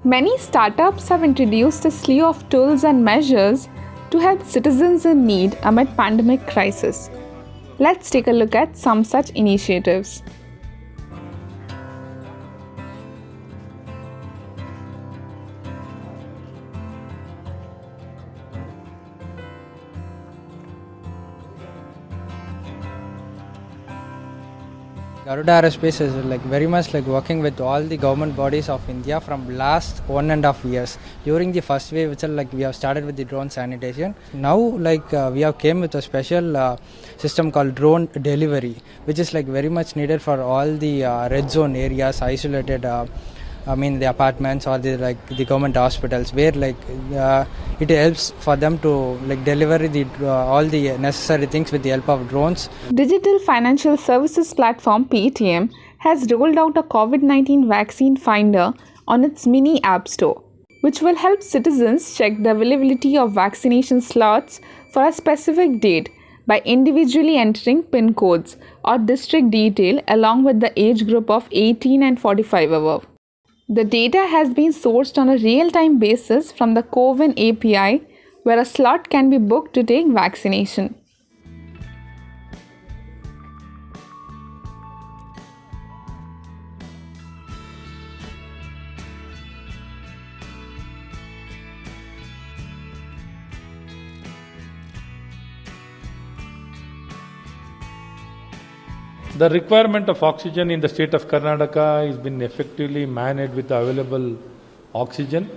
Many startups have introduced a slew of tools and measures to help citizens in need amid pandemic crisis. Let's take a look at some such initiatives. Garuda Aerospace is very much working with all the government bodies of India from last 1.5 years. During the first wave itself, we have started with the drone sanitation. Now we have came with a special system called drone delivery, which is very much needed for all the red zone areas, isolated the apartments or the government hospitals, where it helps for them to deliver the all the necessary things with the help of drones. Digital financial services platform Paytm has rolled out a COVID-19 vaccine finder on its mini app store, which will help citizens check the availability of vaccination slots for a specific date by individually entering PIN codes or district detail along with the age group of 18 and 45 above. The data has been sourced on a real-time basis from the CoWIN API, where a slot can be booked to take vaccination. The requirement of oxygen in the state of Karnataka has been effectively managed with the available oxygen.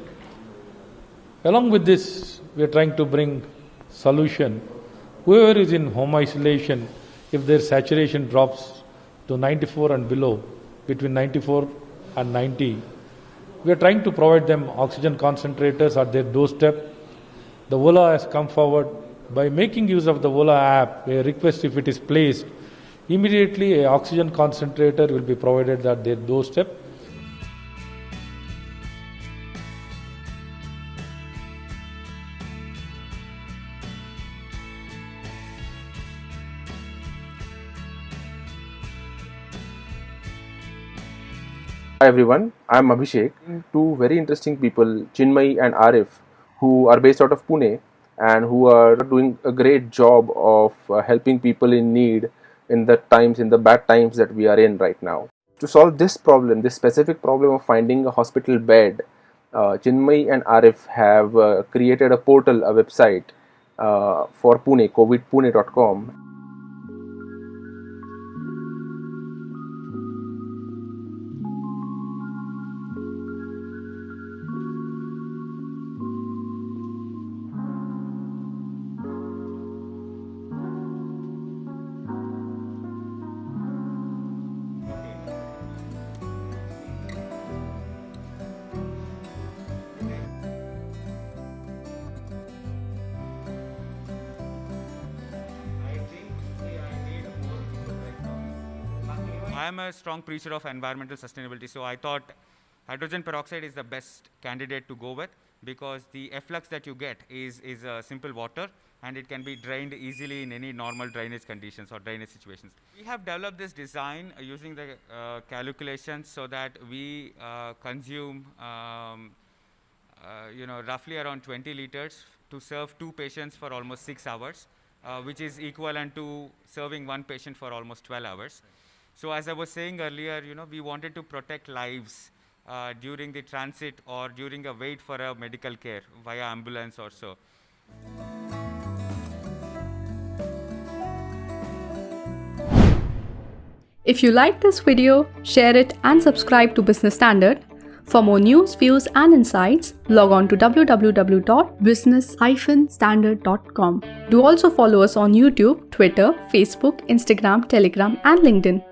Along with this, we are trying to bring solution. Whoever is in home isolation, if their saturation drops to 94 and below, between 94 and 90, we are trying to provide them oxygen concentrators at their doorstep. The Ola has come forward by making use of the Ola app. A request, if it is placed, immediately, an oxygen concentrator will be provided at their doorstep. Hi everyone, I am Abhishek. Two very interesting people, Chinmay and Arif, who are based out of Pune and who are doing a great job of helping people in need in the bad times that we are in right now. To solve this problem, this specific problem of finding a hospital bed, Chinmay and Arif have created a portal, a website for Pune, covidpune.com. I am a strong preacher of environmental sustainability, so I thought hydrogen peroxide is the best candidate to go with, because the efflux that you get is simple water, and it can be drained easily in any normal drainage conditions or drainage situations. We have developed this design using the calculations so that we consume roughly around 20 liters to serve 2 patients for almost 6 hours, which is equivalent to serving 1 patient for almost 12 hours. So as I was saying earlier, we wanted to protect lives during the transit or during a wait for a medical care via ambulance or so. If you like this video, share it and subscribe to Business Standard. For more news, views and insights, log on to www.business-standard.com. Do also follow us on YouTube, Twitter, Facebook, Instagram, Telegram and LinkedIn.